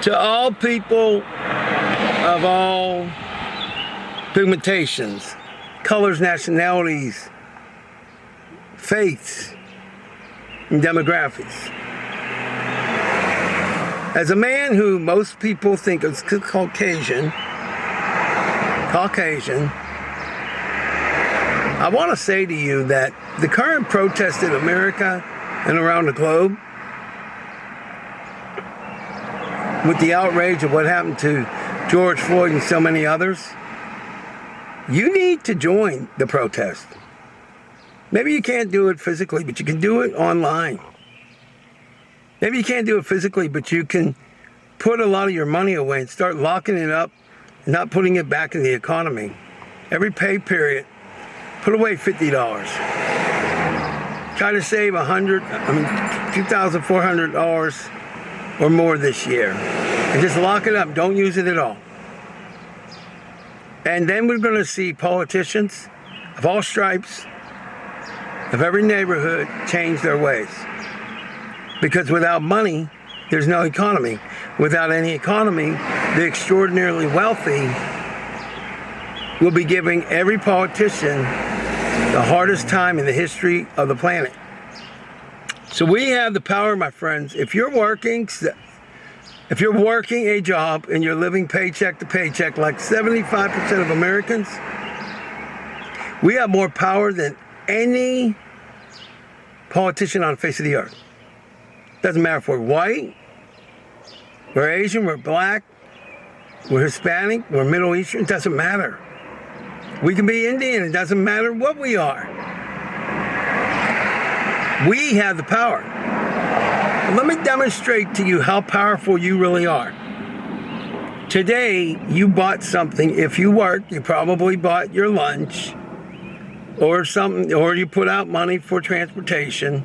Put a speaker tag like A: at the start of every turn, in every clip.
A: To all people of all pigmentations, colors, nationalities, faiths, and demographics. As a man who most people think is Caucasian, I want to say to you that the current protest in America and around the globe, with the outrage of what happened to George Floyd and so many others, you need to join the protest. Maybe you can't do it physically, but you can do it online. Maybe you can't do it physically, but you can put a lot of your money away and start locking it up and not putting it back in the economy. Every pay period, put away $50. Try to save $2,400 or more this year. And just lock it up. Don't use it at all. And then we're going to see politicians of all stripes, of every neighborhood, change their ways. Because without money, there's no economy. Without any economy, the extraordinarily wealthy will be giving every politician the hardest time in the history of the planet. So we have the power, my friends. If you're working a job and you're living paycheck to paycheck like 75% of Americans, we have more power than any politician on the face of the earth. Doesn't matter if we're white, we're Asian, we're black, we're Hispanic, we're Middle Eastern, it doesn't matter. We can be Indian, it doesn't matter what we are. We have the power. Let me demonstrate to you how powerful you really are. Today, you bought something. If you work, you probably bought your lunch or something, or you put out money for transportation,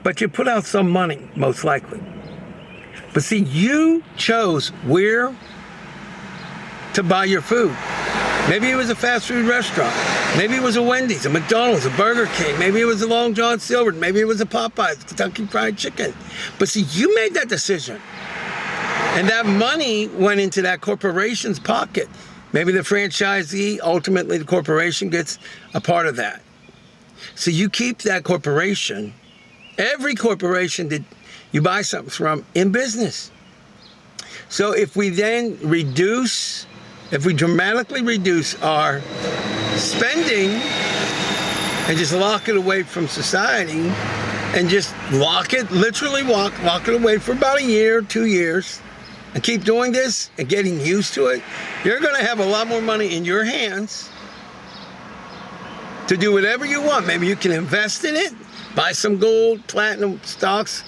A: but you put out some money, most likely. But see, you chose where to buy your food. Maybe it was a fast food restaurant. Maybe it was a Wendy's, a McDonald's, a Burger King. Maybe it was a Long John Silver. Maybe it was a Popeyes, Kentucky Fried Chicken. But see, you made that decision. And that money went into that corporation's pocket. Maybe the franchisee, ultimately the corporation gets a part of that. So you keep that corporation, every corporation that you buy something from, in business. So if we then dramatically reduce our spending and just lock it away from society and just lock it away for about a year, 2 years, and keep doing this and getting used to it, you're going to have a lot more money in your hands to do whatever you want. Maybe you can invest in it, buy some gold, platinum stocks.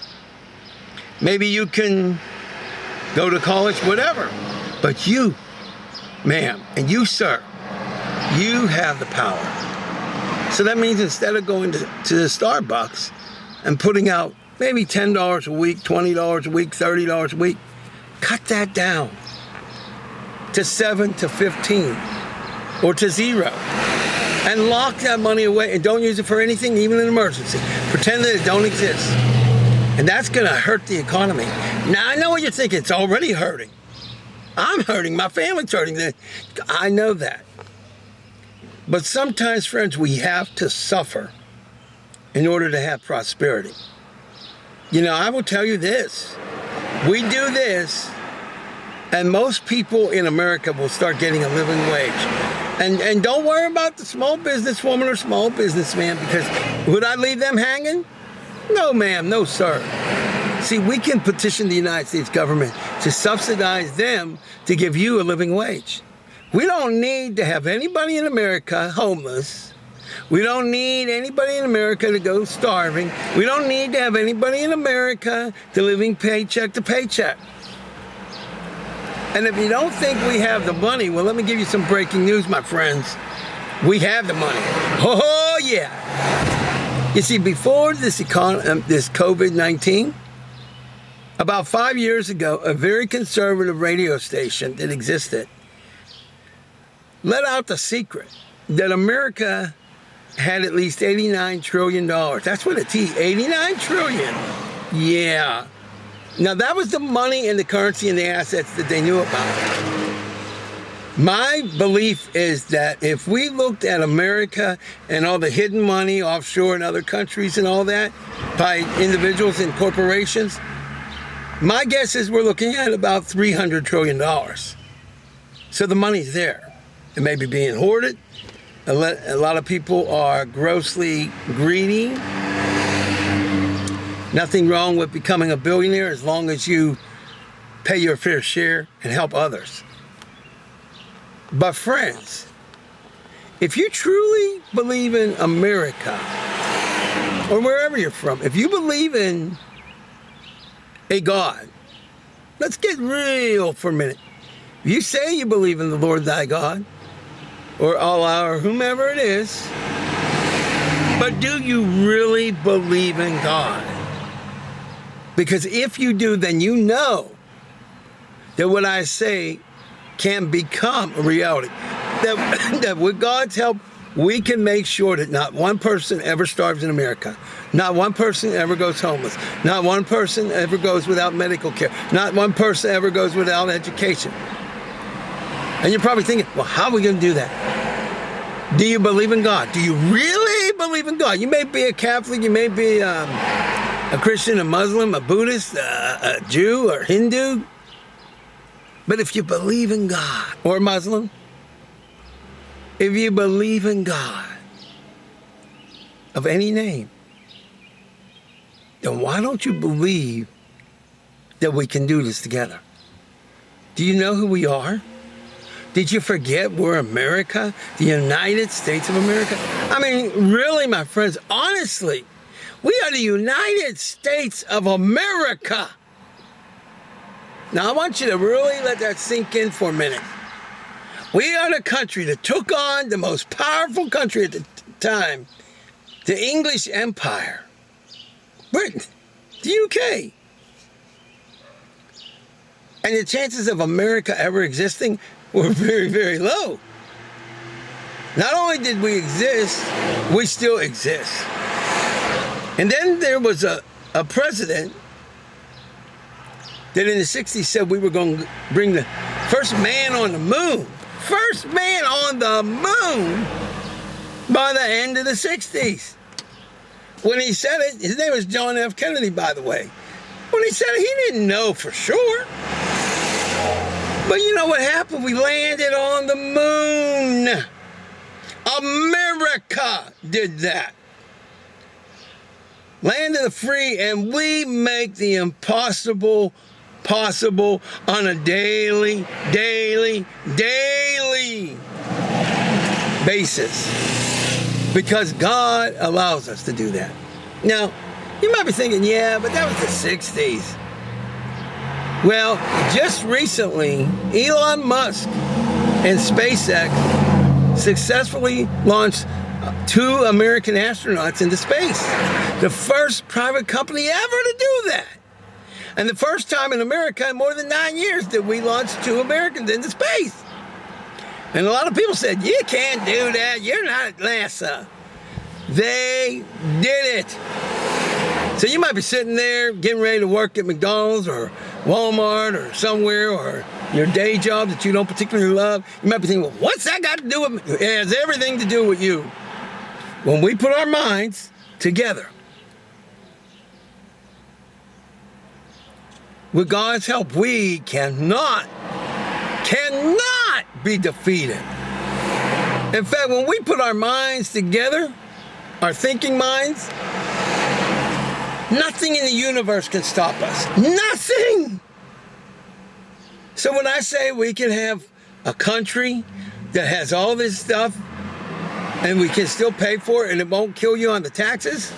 A: Maybe you can go to college, whatever. But you, ma'am, and you, sir, you have the power. So that means instead of going to the Starbucks and putting out maybe $10 a week, $20 a week, $30 a week, cut that down to 7 to 15 or to 0. And lock that money away and don't use it for anything, even an emergency. Pretend that it don't exist. And that's going to hurt the economy. Now, I know what you're thinking. It's already hurting. I'm hurting. My family's hurting. I know that. But sometimes, friends, we have to suffer in order to have prosperity. You know, I will tell you this. We do this, and most people in America will start getting a living wage. And don't worry about the small businesswoman or small businessman, because would I leave them hanging? No, ma'am. No, sir. See, we can petition the United States government to subsidize them to give you a living wage. We don't need to have anybody in America homeless. We don't need anybody in America to go starving. We don't need to have anybody in America to living paycheck to paycheck. And if you don't think we have the money, well, let me give you some breaking news, my friends. We have the money. Oh, yeah. You see, before this COVID-19, about 5 years ago, a very conservative radio station that existed let out the secret that America had at least $89 trillion. That's what it's, $89 trillion. Yeah. Now, that was the money and the currency and the assets that they knew about. My belief is that if we looked at America and all the hidden money offshore in other countries and all that by individuals and corporations, my guess is we're looking at about $300 trillion. So the money's there. It may be being hoarded. A lot of people are grossly greedy. Nothing wrong with becoming a billionaire as long as you pay your fair share and help others. But friends, if you truly believe in America, or wherever you're from, if you believe in a God, let's get real for a minute. If you say you believe in the Lord thy God, or Allah, or whomever it is, but do you really believe in God? Because if you do, then you know that what I say can become a reality. That with God's help, we can make sure that not one person ever starves in America. Not one person ever goes homeless. Not one person ever goes without medical care. Not one person ever goes without education. And you're probably thinking, well, how are we going to do that? Do you believe in God? Do you really believe in God? You may be a Catholic, you may be a Christian, a Muslim, a Buddhist, a Jew, or Hindu. But if you believe in God, or Muslim, if you believe in God of any name, then why don't you believe that we can do this together? Do you know who we are? Did you forget we're America, the United States of America? I mean, really, my friends, honestly, we are the United States of America. Now, I want you to really let that sink in for a minute. We are the country that took on the most powerful country at the time, the English Empire, Britain, the UK. And the chances of America ever existing were very, very low. Not only did we exist, we still exist. And then there was a president that in the 60s said we were going to bring the first man on the moon. First man on the moon by the end of the 60s. When he said it, his name was John F. Kennedy, by the way. When he said it, he didn't know for sure. But you know what happened? We landed on the moon. America did that. Land of the free, and we make the impossible possible on a daily basis. Because God allows us to do that. Now, you might be thinking, yeah, but that was the 60s. Well, just recently, Elon Musk and SpaceX successfully launched 2 American astronauts into space. The first private company ever to do that. And the first time in America in more than 9 years that we launched 2 Americans into space. And a lot of people said, you can't do that. You're not at NASA. They did it. So you might be sitting there getting ready to work at McDonald's or Walmart or somewhere, or your day job that you don't particularly love. You might be thinking, well, what's that got to do with me? It has everything to do with you. When we put our minds together, with God's help, we cannot be defeated. In fact, when we put our minds together, our thinking minds, nothing in the universe can stop us. Nothing! So when I say we can have a country that has all this stuff and we can still pay for it and it won't kill you on the taxes,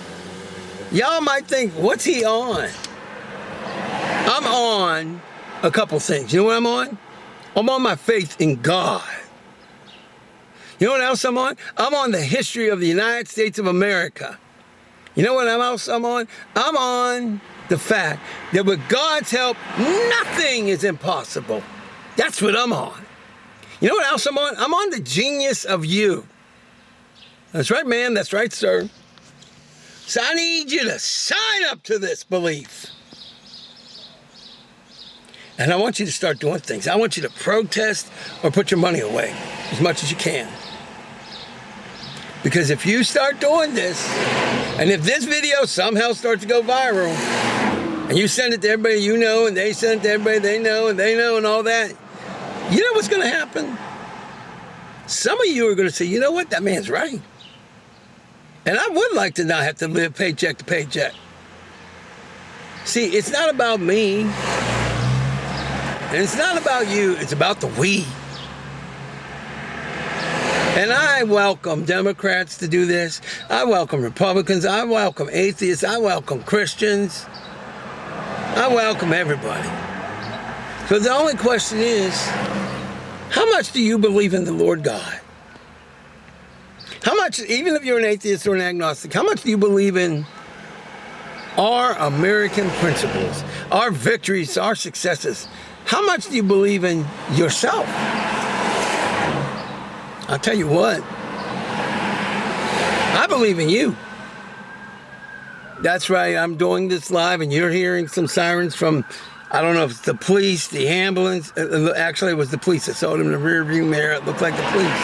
A: y'all might think, what's he on? I'm on a couple things. You know what I'm on? I'm on my faith in God. You know what else I'm on? I'm on the history of the United States of America. You know what else I'm on? I'm on the fact that with God's help, nothing is impossible. That's what I'm on. You know what else I'm on? I'm on the genius of you. That's right, man. That's right, sir. So I need you to sign up to this belief. And I want you to start doing things. I want you to protest or put your money away as much as you can. Because if you start doing this, and if this video somehow starts to go viral, and you send it to everybody you know, and they send it to everybody they know, and all that, you know what's going to happen? Some of you are going to say, you know what, that man's right. And I would like to not have to live paycheck to paycheck. See, it's not about me. And it's not about you. It's about the we. And I welcome Democrats to do this. I welcome Republicans. I welcome atheists. I welcome Christians. I welcome everybody. So the only question is, how much do you believe in the Lord God? How much, even if you're an atheist or an agnostic, how much do you believe in our American principles, our victories, our successes? How much do you believe in yourself? I'll tell you what, I believe in you. That's right, I'm doing this live and you're hearing some sirens from, I don't know if it's the police, the ambulance. Actually, it was the police. I saw it in the rear view mirror. It looked like the police.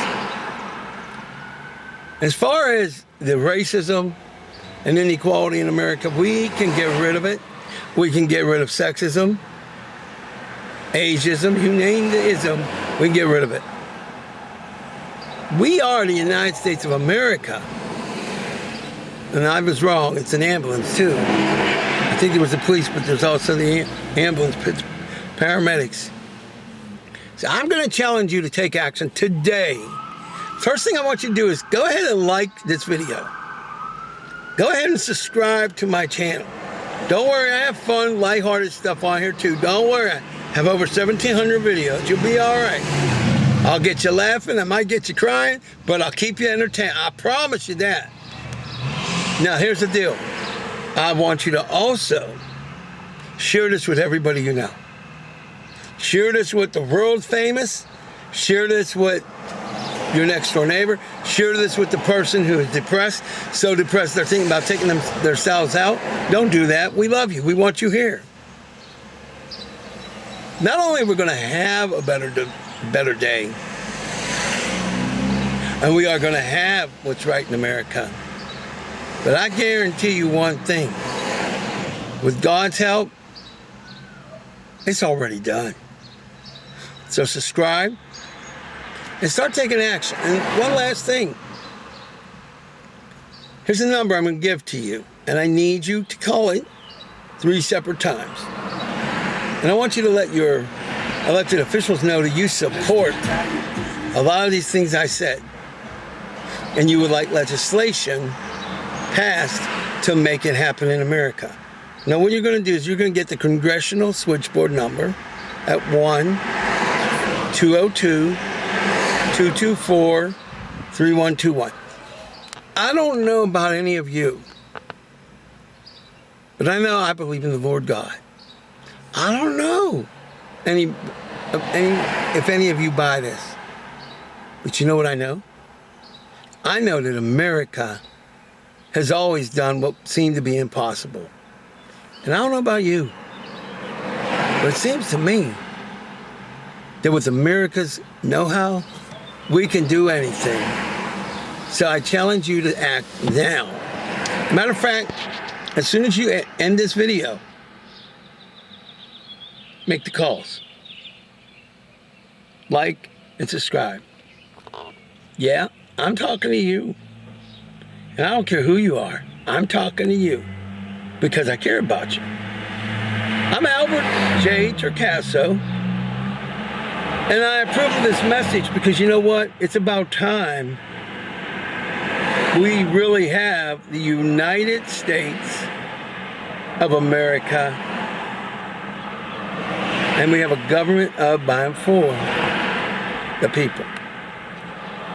A: As far as the racism and inequality in America, we can get rid of it. We can get rid of sexism, ageism, you name the ism, we can get rid of it. We are the United States of America. And I was wrong, it's an ambulance too. I think there was the police, but there's also the ambulance paramedics. So I'm going to challenge you to take action today. First thing I want you to do is go ahead and like this video. Go ahead and subscribe to my channel. Don't worry, I have fun, lighthearted stuff on here too. Don't worry, I have over 1,700 videos. You'll be all right. I'll get you laughing, I might get you crying, but I'll keep you entertained. I promise you that. Now, here's the deal. I want you to also share this with everybody you know. Share this with the world famous. Share this with your next door neighbor. Share this with the person who is depressed, so depressed they're thinking about taking themselves out. Don't do that. We love you. We want you here. Not only are we going to have a better day, and we are going to have what's right in America, but I guarantee you one thing. With God's help, it's already done. So subscribe and start taking action. And one last thing. Here's a number I'm going to give to you, and I need you to call it 3 separate times. And I want you to let your elected officials know that you support a lot of these things I said. And you would like legislation passed to make it happen in America. Now what you're going to do is you're going to get the congressional switchboard number at 1-202-224-3121. I don't know about any of you, but I know I believe in the Lord God. I don't know if any of you buy this. But you know what I know? I know that America has always done what seemed to be impossible. And I don't know about you, but it seems to me that with America's know-how, we can do anything. So I challenge you to act now. Matter of fact, as soon as you end this video, make the calls. Like and subscribe. Yeah, I'm talking to you. And I don't care who you are. I'm talking to you because I care about you. I'm Albert J. Torcaso. And I approve of this message because you know what? It's about time we really have the United States of America. And we have a government of, by, and for the people.